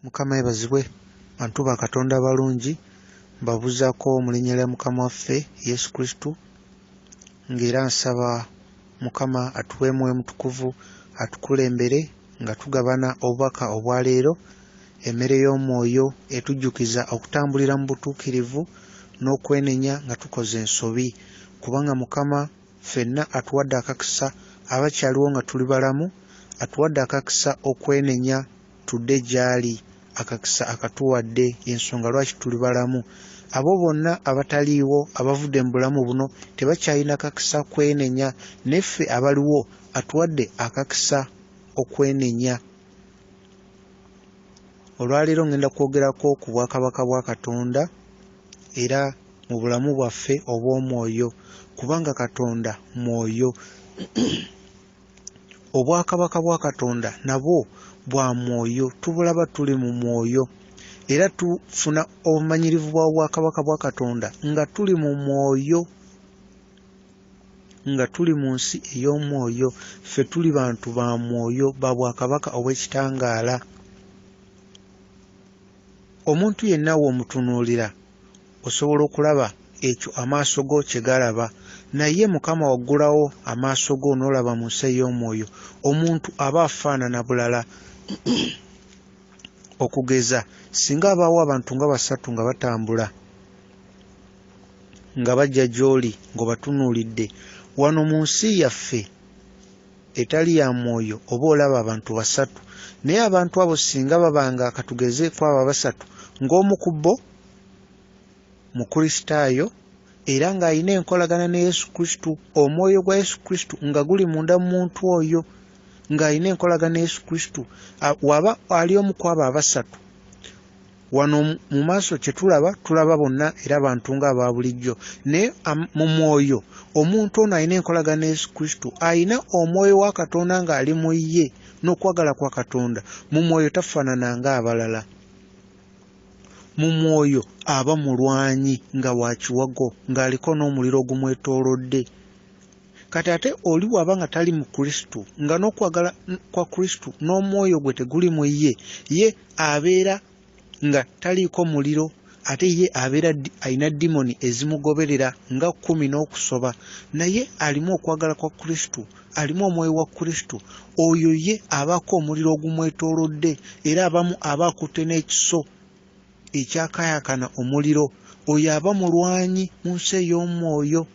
Mukama yebazibwe bantu ba Katonda balungi mbabuzaako mu linnya lya Mukama waffe Yesu Kristo ng'era nsaba Mukama atuweemu omutukuvu atukulembere nga tugabana obubaka obwa leero emmere y'omwoyo etujjukiza okutambulira mu butuukirivu n'okwenenya nga tukoze ensobi kubanga Mukama ffenna atuwadde akakisa abakyaliwo nga tuli balamu atuwadde akakisa okwenenya tudde gy'ali akakisa akatuwadde ensonga lwaki tuli balamu abo bonna abataliiwo abavudde mu bulamu buno tebakyalina kakisa kwenenya neffe abaliwo atuwadde akakisa okwenenya. Olwaleero ngenda kwogerako ku bwakabaka bwa Katonda era mu bulamu bwaffe obw'omwoyo kubanga Katonda mwoyo. Obwakabaka bwa Katonda nabwo bwa mwoyo, tubulaba tuli mu mwoyo era tufuna obumanyirivu bwa bwakabaka bwa Katonda nga tuli mu mwoyo, nga tuli mu nsi ey'omwoyo. Ffe tuli bantu ba mwoyo ba bwakabaka obw'ekitangaala. Omuntu yenna w'omutunuulira osobola okulaba ekyo amaaso go kye galaba, naye Mukama waggulawo amaaso go n'olaba mu nsi ey'omwoyo, omuntu aba afaanana bulala. Okugeza singa abaawo abantu nga basatu nga batambula nga bajja gy'oli ng'obatunuulidde wano mu nsi yaffe etali ya mwoyo, oba olaba abantu basatu naye abantu abo singa babanga katugeze kwabo basatu ng'omu ku bo Mukristaayo era ng'alina enkolagana ne Yesu Kristo, omwoyo gwa Yesu Kristo nga guli munda mu muntu oyo, ng'alina enkolagana ne Yesu Kristo, waba ali omu ku abo abasatu wano mu maaso kye tulaba bonna era bantu ng'aba bulijjo, naye mu mwoyo omuntu ono alina enkolagana ne Yesu Kristo, alina omwoyo wa Katonda ng'ali mu ye n'okwagala kwa Katonda. Mu mwoyo tafaanana ng'abalala. Mu mwoyo aba mulwanyi nga wa kiwago ng'aliko n'omuliro ogumwetoolodde. Kati ate oli bw'aba nga tali mu Kristo nga n'okwagala kwa Kristo n'omwoyo gwe teguli mu ye, ye abeera nga taliiko muliro, ate ye abeera alina dimoni ezimugoberera nga 10 n'okusoba, naye alimu okwagala kwa Kristo, alimu omwoyo wa Kristo. Oyo ye abaako omuliro ogumwetoolodde era abamu aba akutte n'ekiso ekyakaayakana omuliro. Oyo aba mulwanyi mu nsi ey'omwoyo.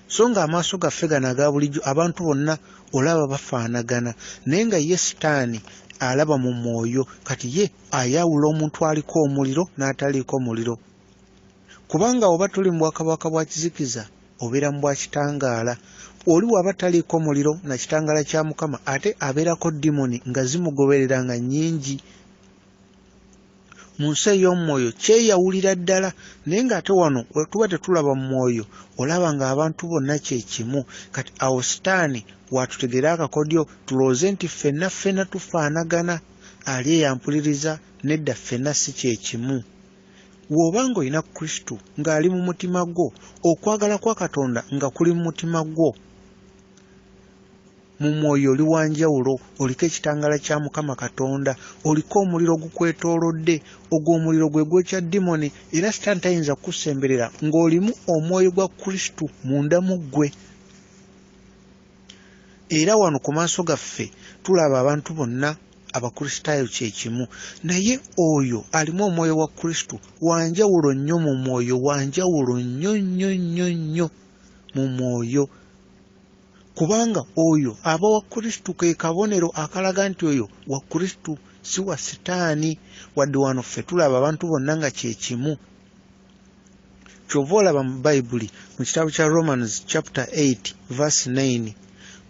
So nga amaaso gaffe gano aga bulijjo abantu bonna olaba bafaanagana, naye nga ye Sitaani alaba mu mwoyo. Kati ye ayawula omuntu aliko omuliro n'ataliiko muliro, kubanga oba tuli mu bwakabaka bwa kizikiza obeera mu bwa kitangaala. Oli bw'aba taliiko muliro na kitangaala kya Mukama ate abeerako dimoni nga zimugoberera nga nnyingi. Mu nsi ey'omwoyo kyeyawulira ddala, naye ng'ate wano tuba tetulaba mu mwoyo olaba ng'abantu bonna kye kimu. Kati awo Sitaani watutegera akakodyo tulowooze nti ffenna tufaanagana, ali eyampuliriza nedda ffenna si kye kimu. Bw'oba ng'olina Kristo ng'ali mu mutima gwo, okwagala kwa Katonda nga kuli mu mutima gwo, mu mwoyo oli wa njawulo, oliko ekitangaala kya Mukama Katonda, oliko omuliro gukwetoolodde. Ogwo omuliro gwe gwokya dimoni era Sitaani tayinza kukusemberera ng'olimu omwoyo gwa Kristo munda mu ggwe. Era wano ku maaso gaffe tulaba abantu bonna Abakristaayo kye kimu, naye oyo alimu omwoyo wa Kristo wanjawulo nnyo mu mwoyo, wanjawulo nnyo mu mwoyo, kubanga oyo aba wa Kristo. Ke kabonero akalaga nti oyo wa Kristo si wa Sitaani. Wadde wano ffe tulaba abantu bonna nga kye kimu. Kyova olaba mu Bayibuli mu kitabo kya Romans chapter 8 verse 9,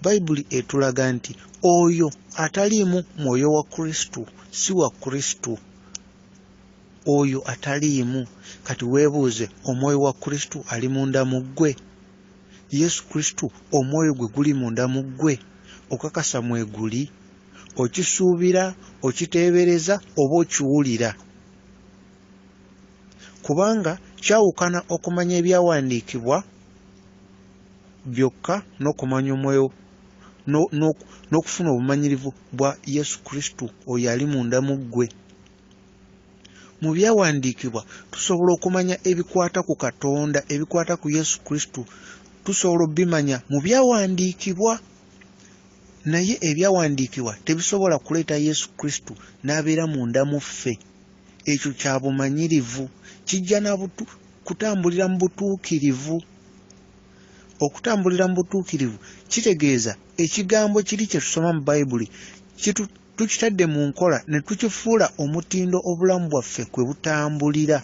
Bayibuli etulaga nti oyo ataliimu mwoyo wa Kristo si wa Kristo. Oyo ataliimu. Kati weebuuze, omwoyo wa Kristo ali munda mu ggwe? Yesu Kristo omwoyo gwe guli munda mu ggwe? Okakasa mweguli? Okisuubira, okiteebereza oba okiwulira? Kubanga kyawukana okumanya ebyawandiikibwa byokka n'okumanya omwoyo n'okufuna obumanyirivu bwa Yesu Kristo oyo ali munda mu ggwe. Mu byawandiikibwa tusobola okumanya ebikwata ku Katonda, ebikwata ku Yesu Kristo, tusobola obimanya mu byawandiikibwa. Naye ebyawandiikibwa tebisobola kuleeta Yesu Kristo n'abeera munda mu ffe. Ekyo kya bumanyirivu, kijja na kutambulira mu butuukirivu. Okutambulira mu butuukirivu kitegeeza ekigambo kiri kye tusoma mu Bayibuli tukitadde mu nkola ne tukifuula omutindo obulamu bwaffe kwe butambulira.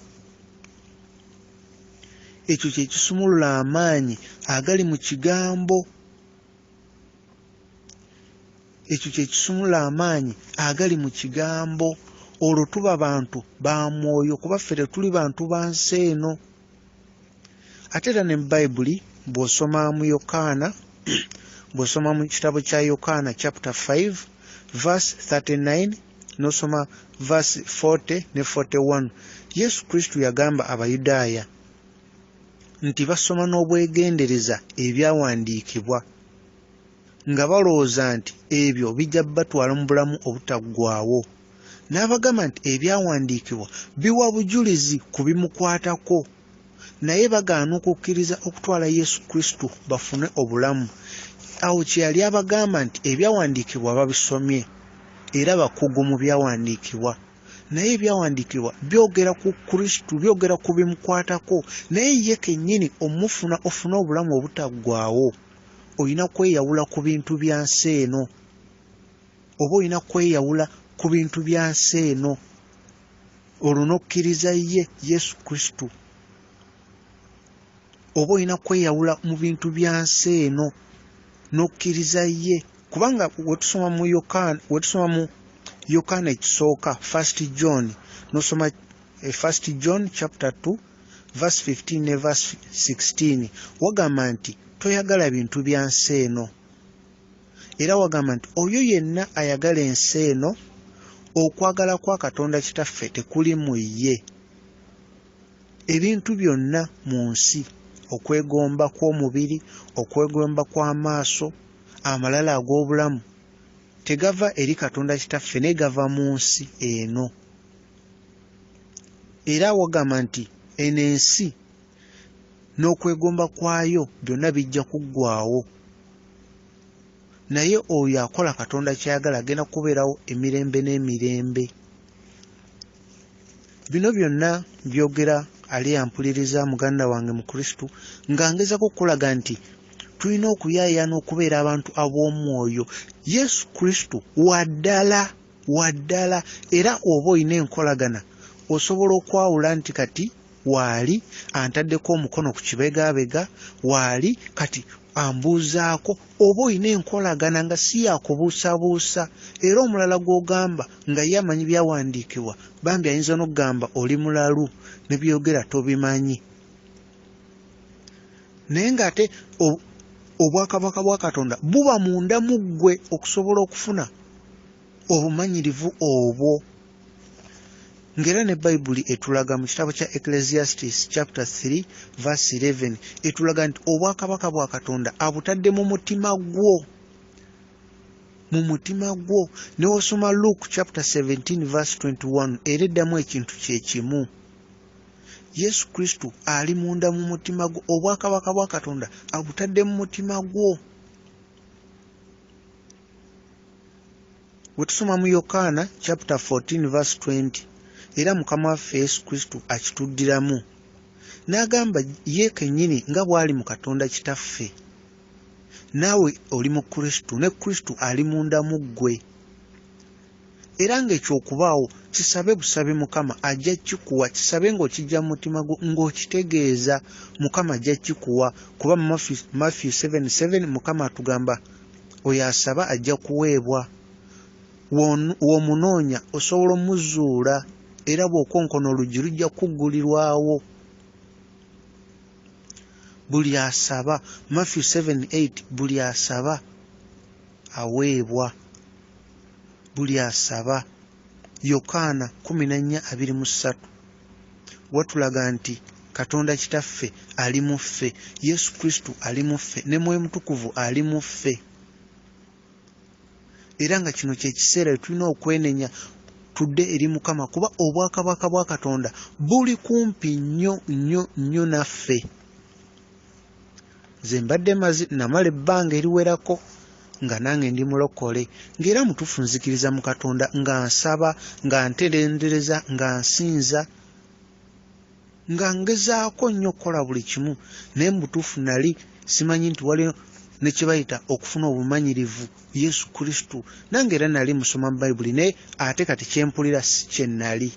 Ekyo kye kisumulula amaanyi agali mu kigambo. Ekyo kye kisumulula amaanyi agali mu kigambo. Olwo tuba bantu ba mwoyo kuba ffe tetuli bantu ba nsi eno. Ate era ne mu Bayibuli bw'osoma mu Yokaana, bw'osoma mu kitabo kya Yokaana chapter 5 verse 39 n'osoma verse 40 ne 41, Yesu Kristo yagamba Abayudaaya nti basoma n'obwegendereza ebyawandiikibwa nga balowooza nti ebyo bijja batwala mu bulamu obutaggwaawo. N'abagamba nti ebyawandiikibwa biwa bujulizi ku bimukwatako, naye bagaana okukkiriza okutwala Yesu Kristo bafune obulamu. Awo kye yali abagamba nti ebyawandiikibwa babisomye era bakugu mu byawandiikibwa, naye ebyawandiikibwa byogera ku Kristo, byogera ku bimukwatako, naye ye kennyini omufuna ofune obulamu obutaggwaawo olina kweyawula ku bintu bya nsi eno, oba olina kweyawula ku bintu bya nsi eno. Olwo n'okkiriza ye Yesu Kristo, oba olina kweyawula mu bintu bya nsi eno n'okkiriza ye. Kubanga wetusoma mu Yokaana ekisooka 1 John n'osoma 1 John chapter 2 verse 15 ne verse 16 wagamba nti toyagala bintu bya nsi eno, era wagamba nti oyo yenna ayagala ensi eno okwagala kwa Katonda kitaffe tekuli mu ye. Ebintu byonna mu nsi, okwegomba kw'omubiri, okwegomba kw'amaaso, amalala ag'obulamu, tegava eri Katonda kitaffe naye gava mu nsi eno. Era wagamba nti eno ensi n'okwegomba kwayo byonna bijja kuggwaawo, naye oyo akola Katonda kyayagala agenda kubeerawo emirembe n'emirembe. Bino byonna byogera ali yampuliriza muganda wange mu Kristo nga ngezako okulaga nti tulina okuyaayana okubeera abantu ab'omwoyo. Yesu Kristo waddala era oba olina enkolagana osobola okwawula nti kati waali antaddeko omukono ku kibegaabega, waali kati ambuuzaako, oba olina enkolagana nga si yakubuusabuusa, era omulala gw'ogamba nga ye amanyi byawandiikibwa, bambi ayinza n'okugamba oli mulalu ne byogera tobimanyi. Naye ng'ate obwakabaka bwa Katonda buba munda mu ggwe okusobola okufuna obumanyirivu obwo. Ngera ne Bayibuli etulaga mu kitabo kya Ecclesiastes chapter 3 verse 11 etulaga nti obwakabaka bwa Katonda abutadde mu mutima gwo, mu mutima gwo. Ne osoma Luke chapter 17 verse 21 era eddamu ekintu kye kimu. Yesu Kristo ali munda mu mutima gwo, obwakabaka bwa Katonda abutadde mu mutima gwo. Wetusoma mu Yokaana chapter 14 verse 20 era Mukama waffe Yesu Kristo akituddiramu n'agamba ye kennyini nga bw'ali mu Katonda kitaffe, naawe oli mu Kristo ne Kristo ali munda mu ggwe. Era ng'ekyokubaawo kisabe busabe Mukama ajja kikuwa, kisabe ng'okijja mu mutima gwo ng'okitegeeza, Mukama ajja kikuwa. Kuba mu Matthew 7:7 Mukama atugamba oyo asaba ajja kuweebwa, w'omunoonya osobola omuzuula, era bw'okonkona oluggi lujja kuggulirwawo. Buli asaba, Matthew 7:8, buli asaba aweebwa, buli asaba. Yokaana 14:23 watulaga nti Katonda kitaffe ali mu ffe, Yesu Kristo ali mu ffe, ne Mwoyo Mutukuvu ali mu ffe. era nga kino kye kiseera tulina okwenenya tudde eri Mukama kuba obwakabaka bwa Katonda buli kumpi nnyo naffe. Nze mbadde namala ebbanga eriwerako nga nange ndi mulokole ng'era mutuufu nzikiriza mu Katonda nga nsaba nga nterendereza nga nsinza nga ngezaako nnyo okukola buli kimu naye mu butuufu nali simanyi nti waliwo ne kye bayita okufuna obumanyirivu Yesu Kristo. Nange era nali musoma mu Bayibuli naye ate kati kyempulira si kye nali,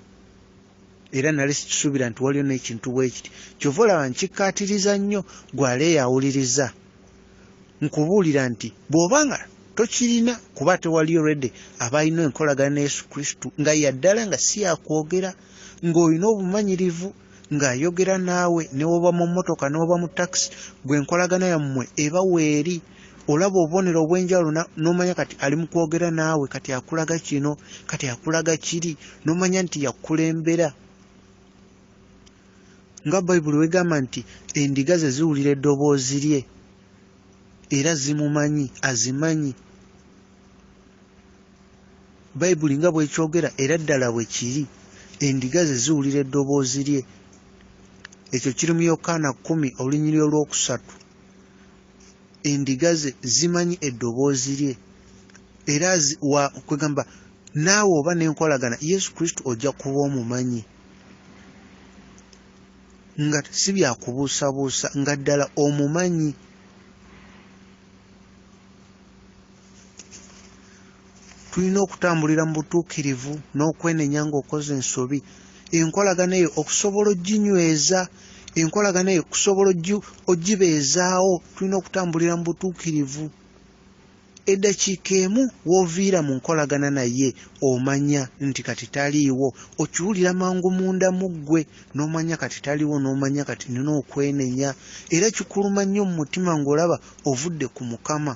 era nali sikisuubira nti waliwo n'ekintu bwe kiti. Kyova olaba nkikkaatiriza nnyo gw'aleeyawuliriza nkubuulira nti bw'obanga tokirina kuba tewaliyo redde abalina enkolagana ne Yesu Kristo nga yaddala nga si yakwogera ng'olina obumanyirivu ng'ayogera naawe ne woba mu mmotoka ne woba mu takisi bw'enkolagana yammwe eba weeri olaba obubonero obw'enjawulo n'omanya kati ali mu kwogera naawe kati akulaga kino kati akulaga kiri n'omanya nti yakulembera. Nga Bayibuli wegamba nti endiga ze ziwulira eddoboozi lye era zimumanyi azimanyi. Bayibuli nga bwekyogera era ddala bwe kiri, endiga ze ziwulira eddoboozi lye. Ekyo kiri mu Yokaana 10:3. Endiga ze zimanyi eddoboozi lye era kwegamba naawe oba n'enkolagana Yesu Kristo ojja kuba omumanyi nga si byakubuusabuusa nga ddala omumanyi. Tulina okutambulira mu butuukirivu n'okwenenya ng'okoze ensobi. Enkolagana eyo okusobola oginyweza, enkolagana eyo okusobola ogibeezaawo, tulina okutambulira mu butuukirivu. Eddakiika emu w'oviira mu nkolagana naye omanya nti kati taliiwo, okiwulira mangu munda mu ggwe n'omanya kati taliiwo, n'omanya kati nina okwenenya, era kikuluma nnyo mu mutima ng'olaba ovudde ku Mukama.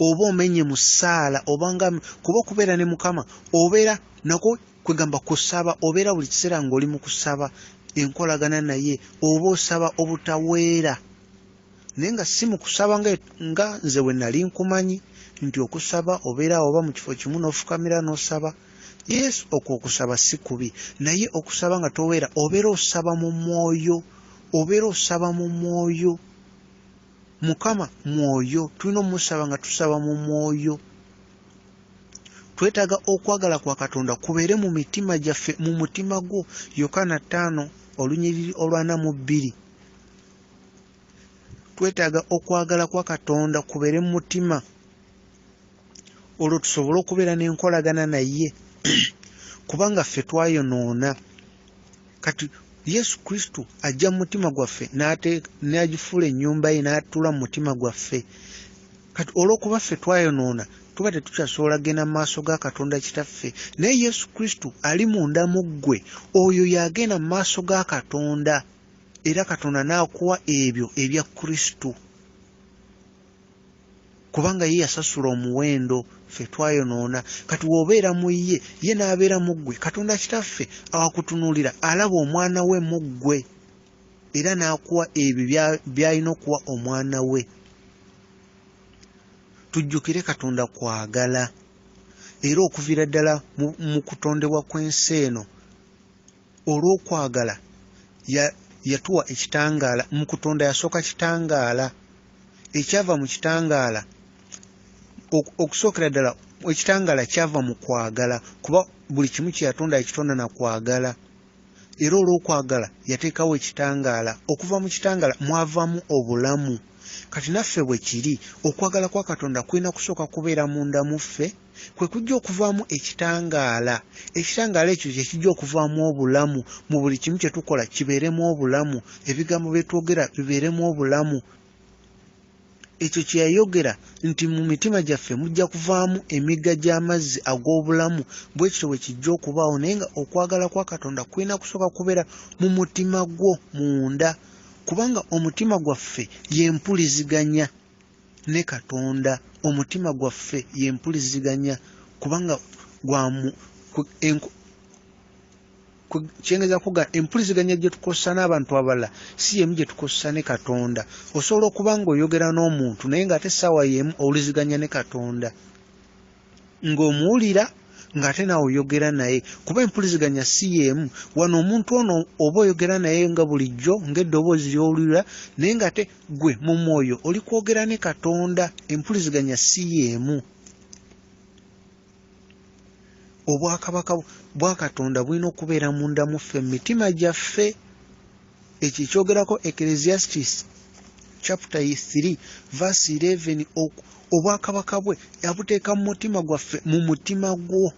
Oba omenye mu ssaala obanga kuba okubeera ne Mukama obeera nako kwegamba kusaba, obeera buli kiseera ng'oli mu kusaba enkolagana naye, oba osaba obutaweera naye nga si mu kusaba nga nze bwe nali nkumanyi nti okusaba obeera oba mu kifo kimu n'ofukamira n'osaba. Yesu okwo okusaba si kubi, naye okusaba nga toweera obeera osaba mu mwoyo, obeera osaba mu mwoyo. Mukama mwoyo, tulina omusaba nga tusaba mu mwoyo. Twetaaga okwagala kwa Katonda kubeere mu mitima gyaffe, mu mutima gwo. Yokaana 5:42. Twetaaga okwagala kwa Katonda kubeere mu mutima olwo tusobole okubeera n'enkolagana naye kubanga ffe twayonoona. Kati Yesu Kristo ajja mu mutima gwaffe n'agifuula ennyumba ye n'atuula mu mutima gwaffe. Kati olw'okuba ffe twayonoona tuba tetukyasobola genda mu maaso ga Katonda kitaffe, naye Yesu Kristo ali munda mu ggwe, oyo yagenda mu maaso ga Katonda era Katonda n'akuwa ebyo ebya Kristo kubanga ye yasasula omuwendo, ffe twayonoona. Kati w'obeera mu ye n'abeera mu ggwe, Katonda kitaffe awakutunuulira alaba omwana we mu ggwe era n'akuwa ebyo by'alina okuwa omwana we. Tujjukire Katonda kwagala era okuviira ddala mu kutondebwa kw'ensi eno olw'okwagala yatuwa ekitangaala. Mu kutonda yasooka kitangaala, ekyava mu kitangaala okusookera ddala ekitangaala kyava mu kwagala kuba buli kimu kye yatonda yakitonda na kwagala, era olw'okwagala yateekawo ekitangaala. Okuva mu kitangaala mwavamu obulamu. Kati naffe bwe kiri, okwagala kwa Katonda kulina kusooka kubeera munda mu ffe, kwe kujja okuvaamu ekitangaala. Ekitangaala ekyo kye kijja okuvaamu obulamu. Mu buli kimu kye tukola kibeeremu obulamu, ebigambo bye twogera bibeeremu obulamu. Ekyo kye yayogera nti mu mitima gyaffe mujja kuvaamu emigga gy'amazzi ag'obulamu, bwe kityo bwe kijja okubaawo, naye nga okwagala kwa Katonda kulina kusooka kubeera mu mutima gwo munda, kubanga omutima gwaffe y'empuliziganya ne Katonda. Omutima gwaffe y'empuliziganya kubanga kyengeza kuga empuliziganya gye tukosa n'abantu abalala si yemu gye tukosa ne Katonda. Osobola okuba ng'oyogera n'omuntu naye ng'ate essaawa yemu owuliziganya ne Katonda ng'omuwulira ng'ate nawe oyogera naye, kuba empuliziganya si yemu. Wano omuntu ono oba oyogera naye nga bulijjo ng'eddoboozi ly'owulira naye ng'ate gwe mu mwoyo oli kwogera ne Katonda. Empuliziganya si yemu. Obwakabaka bwa Katonda bulina okubeera munda muffe mu mitima gyaffe. Ekyo kyogerako Ecclesiastes chapter 3 verse 11. Obwakabaka bwe yabuteeka mu mutima gwaffe, mu mutima gwo.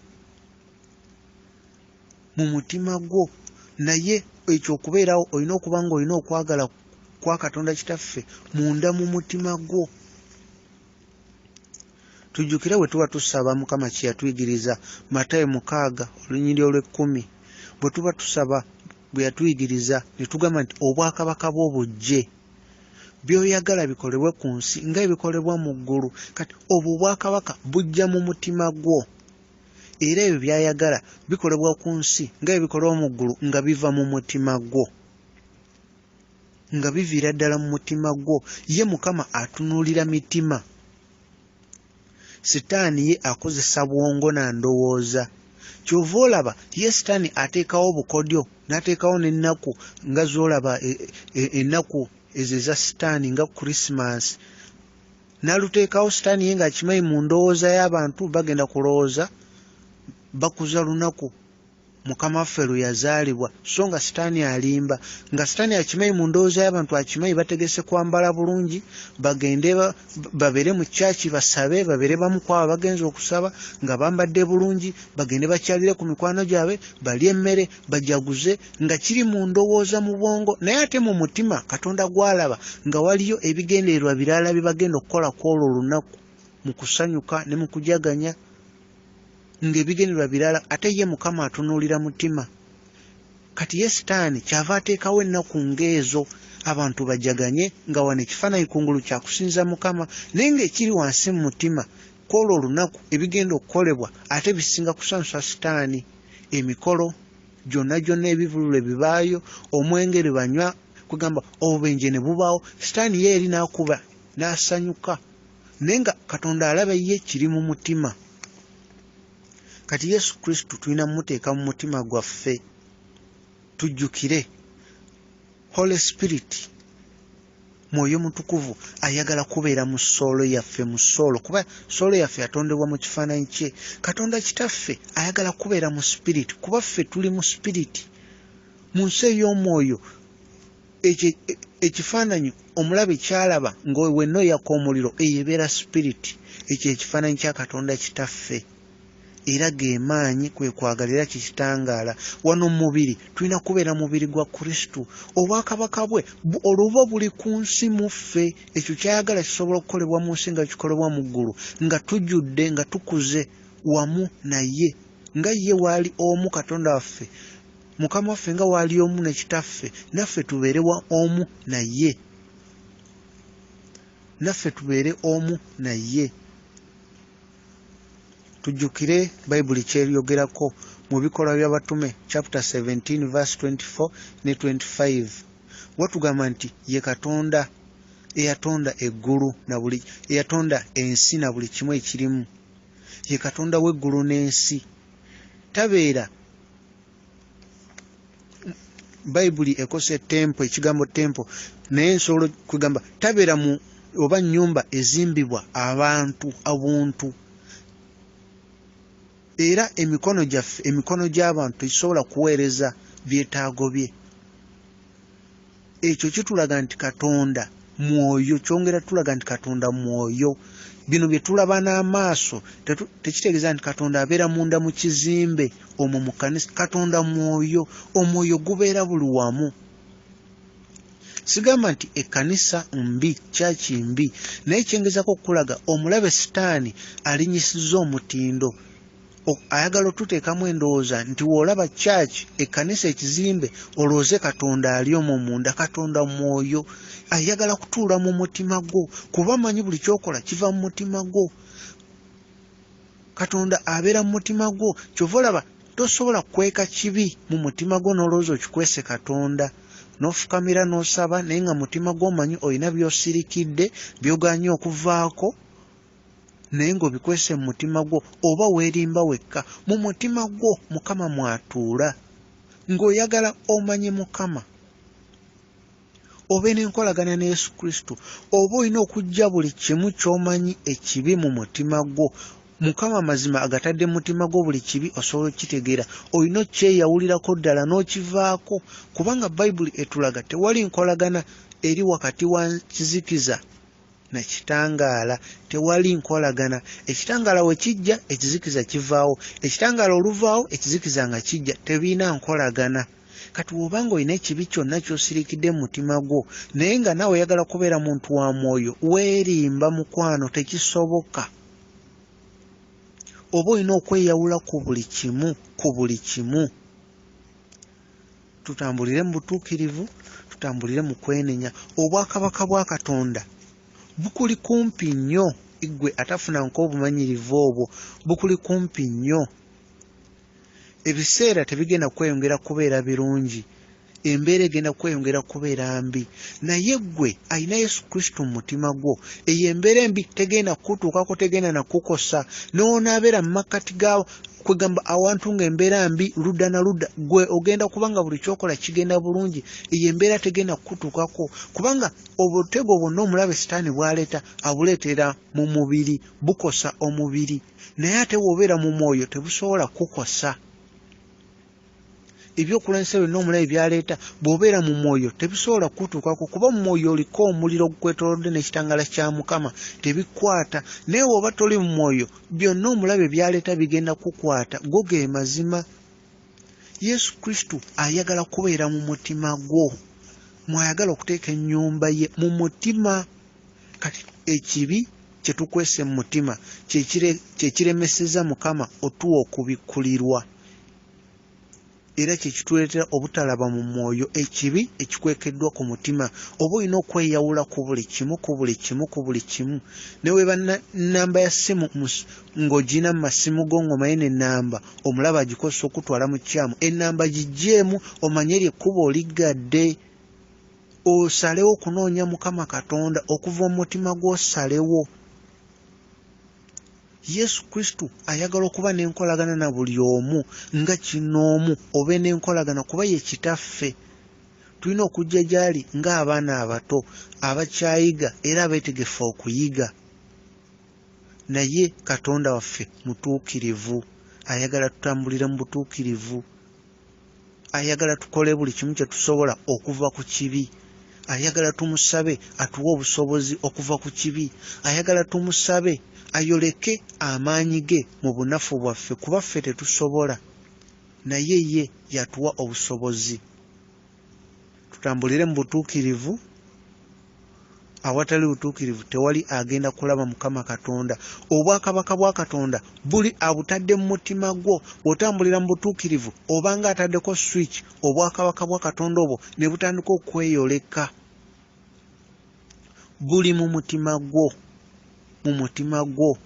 Naye ekyo okubeerawo olina okuba ng'olina okwagala kwa Katonda kitaffe munda mu mutima gwo. Tujjukire bwe tuba tusaba Mukama kye yatuyigiriza, Matayo 6 olunyiriri olw'10. Bwe tuba tusaba bwe yatuyigiriza ne tugamba nti obwakabaka bwo bujje, by'oyagala bikolebwe ku nsi nga ebikolebwa mu ggulu. Kati obwo obwakabaka bujja mu mutima gwo, era ebyo by'ayagala bikolebwa ku nsi nga ebikolebwa mu ggulu nga biva mu mutima gwo, nga biviira ddala mu mutima gwo. Ye Mukama atunuulira mitima. Sitaani ye akozesa bwongo na ndowooza. Kyova olaba ye Sitaani ateekawo obukodyo n'ateekawo n'ennaku nga z'olaba ennaku ezo eza Sitaani nga Christmas. N'aluteekawo Sitaani ye ng'akimanyi mu ndowooza y'abantu bagenda kulowooza bakuza lunaku Mukama waffe lwe yazaalibwa, so nga Sitaani alimba. Nga Sitaani akimanyi mu ndowooza y'abantu, akimanyi bategese kwambala bulungi, bagende babeere mu kyaki basabe, babeere bamu kwabo bagenze okusaba nga bambadde bulungi, bagende bakyalire ku mikwano gyabwe, balye emmere, bajaguze, nga kiri mu ndowooza mu bwongo. Naye ate mu mutima Katonda gwalaba nga waliyo ebigendererwa birala bye bagenda okukola kw'olwo olunaku mu kusanyuka ne mu kujaganya, ng'ebigendererwa birala. Ate ye Mukama atunuulira mutima. Kati ye Sitaani kyava ateekawo ennaku ng'ezo abantu bajaganye nga wano ekifaananyi kungulu kya kusinza Mukama, naye ng'ekiri wansi mu mutima kw'olwo olunaku ebigenda okukolebwa ate bisinga kusanyusa Sitaani. Emikolo gyonna ebivulula ebibaayo, omwenge lwe banywa, kugamba obubenje ne bubaawo, Sitaani ye eri n'akuba n'asanyuka, naye nga Katonda alaba ye kiri mu mutima. Kati Yesu Kristo tulina mmuteeka mu mutima gwaffe. Tujjukire Holy Spirit, Mwoyo Mutukuvu ayagala kubeera mu soolo yaffe, mu soolo, kuba soolo yaffe yatondebwa mu kifaananyi kye. Katonda kitaffe ayagala kubeera mu spirit, kuba ffe tuli mu spirit. Mu nsi ey'omwoyo ekifaananyi omulabe kyalaba ng'wenna oyaka omuliro eyebeera spirit. Ekyo ekifaananyi kya Katonda kitaffe. Era gemaanyi kwe kwagalira kikitangaala. Wano mubiri tulina kubeera mubiri gwa Kristo. Obwakabaka bwe oluba buli ku nsi muffe. Ekyo kyayagala kisobola okukolebwa mu nsi nga kikolebwa mu ggulu, nga tujjudde, nga tukuze wamu naye, nga ye waali omu Katonda waffe, Mukama waffe nga waali omu ne kitaffe, naffe tubeere omu naye. Naffe tubeere omu naye. Tujjukire Bayibuli kyeryogerako mu bikolwa by'abatume chapter 17 verse 24 ne 25. Watugamba nti ye Katonda eyatonda eggulu na buli, eyatonda ensi na buli kimu ekirimu. Ye Katonda w'eggulu n'ensi. Tabeera, Bayibuli ekose tempo, ekigambo tempo, naye nsobola kugamba tabeera mu oba nnyumba ezimbibwa abantu abuntu. Era emikono gyaffe, emikono gy'abantu tekisobola kuweereza byetaago bye. Ekyo kitulaga nti Katonda mwoyo, kyongera tulaga nti Katonda mwoyo. Bino bye tulaba n'amaaso tekitegeeza nti Katonda abeera munda mu kizimbe omwo mu kkanisa. Katonda mwoyo, omwoyo gubeera buli wamu. Sigamba nti ekkanisa mbi, kyaki mbi, naye kyengezako okulaga omulabe Sitaani alinyisizza omutindo. Ayagala otuteekamu endowooza nti woolaba church, ekkanisa, ekizimbe, olowooze Katonda ali omwo munda. Katonda mwoyo, ayagala kutuula mu mutima gwo, kuba manyi buli kyokola kiva mu mutima gwo. Katonda abeera mu mutima gwo. Kyova olaba tosobola kweka kibi mu mutima gwo n'olowooza okikwese Katonda n'ofukamira n'osaba naye nga mutima gw'omanyi olina by'osirikidde by'oganye okuvaako naye ng'obikwese mu mutima gwo oba weerimba wekka mu mutima gwo Mukama mwatuula ng'oyagala omanye Mukama obe n'enkolagana ne Yesu Kristo oba olina okujja buli kimu ky'omanyi ekibi mu mutima gwo Mukama mazima agatadde mutima gwo buli kibi osobola okitegeera olina okyeyawulirako ddala n'okivaako kubanga Bayibuli etulaga tewali nkolagana eri wakati wa kizikiza na kitangaala tewali nkolagana ekitangaala we kijja ekizikiza kivaawo ekitangaala oluvaawo ekizikiza nga kijja tebiina nkolagana kati wobanga olina ekibi kyonna ky'osirikidde mu mutima gwo naye nga naawe oyagala kubeera muntu wa mwoyo weerimba mukwano tekisoboka oba olina okweyawula ku buli kimu tutambulire mu butuukirivu tutambulire mu kwenenya obwakabaka bwa Katonda bukuli kumpi nnyo igwe atafunanko obumanyirivu obwo bukuli kumpi nnyo ebiseera tebigenda kweyongera kubeera birungi embeera egenda kweyongera kubeera mbi naye gwe alina Yesu Kristo mu mutima gwo eyo embeera embi tegenda kutuukako tegenda nakukosa n'onaabeera mu makkati gaawo kwegamba awantu ng'embeera mbi ludda na ludda gwe ogenda kubanga buli kyokola kigenda bulungi eyo embeera tegenda kutuukako kubanga obutego bwonna omulabe Sitaani bw'aleeta abuleetera mu mubiri bukosa omubiri naye ate bw'obeera mu mwoyo tebusobola kukosa ebyokulwanyisa byonna omulabe byaleeta bw'obeera mu mwoyo tebisobola kutuukako kuba mu mwoyo oliko omuliro gukwetoolodde n'ekitangaala kya Mukama tebikwata naye bw'oba toli mu mwoyo byonna omulabe byaleeta bigenda kukwata go ge mazima Yesu Kristo ayagala kubeera mu mutima gwo mwayagala okuteeka ennyumba ye mu mutima kati ekibi kye tukwese mu mutima kye kiremeseza Mukama otuwa okubikkulirwa era kyekituleetera obutalaba mu mwoyo ekibi ekikwekeddwa ku mutima oba olina okweyawula ku buli kimu ne weba namba ya ssimu ng'ogina mu masimu go ng'omaye n'ennamba omulaba agikozesa okutwala mu kyamu ennamba gigyeemu omanye lyekkuba oligadde osalewo okunoonya Mukama Katonda okuva mu mutima gw'osalewo Yesu Kristo ayagala okuba n'enkolagana na buli omu nga kinoomu obe n'enkolagana kuba ye kitaffe tulina okujja gy'ali ng'abaana abato abakyayiga era abeetegefu okuyiga naye Katonda waffe mutuukirivu ayagala tutambulire mu butuukirivu ayagala tukole buli kimu kye tusobola okuva ku kibi ayagala tumusabe atuwe obusobozi okuva ku kibi ayagala tumusabe ayoleke amaanyi ge mu bunafu bwaffe kuba ffe tetusobola naye ye yatuwa obusobozi tutambulire mu butuukirivu awatali butuukirivu tewali agenda kulaba Mukama Katonda obwakabaka bwa Katonda buli abutadde mu mutima gwo bw'otambulira mu butuukirivu obanga ataddeko switch obwakabaka bwa Katonda obwo ne butandika okweyoleka buli mu mutima gwo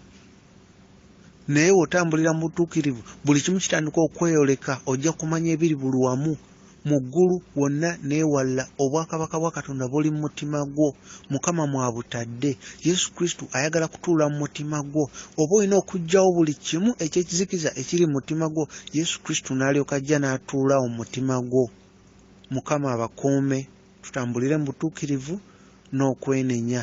naye wotambulira mu butuukirivu buli kimu kitandika okweyoleka ojja kumanya ebiri buli wamu mu ggulu wonna neewalla obwakabaka bwa Katonda buli mu mutima gwo Mukama mwabutadde Yesu Kristo ayagala kutuula mu mutima gwo oba olina okuggyawo buli kimu ekyekizikiza ekiri mu mutima gwo Yesu Kristo n'alyoka ajja n'atuulawo mu mutima gwo Mukama abakuume tutambulire mu butuukirivu n'okwenenya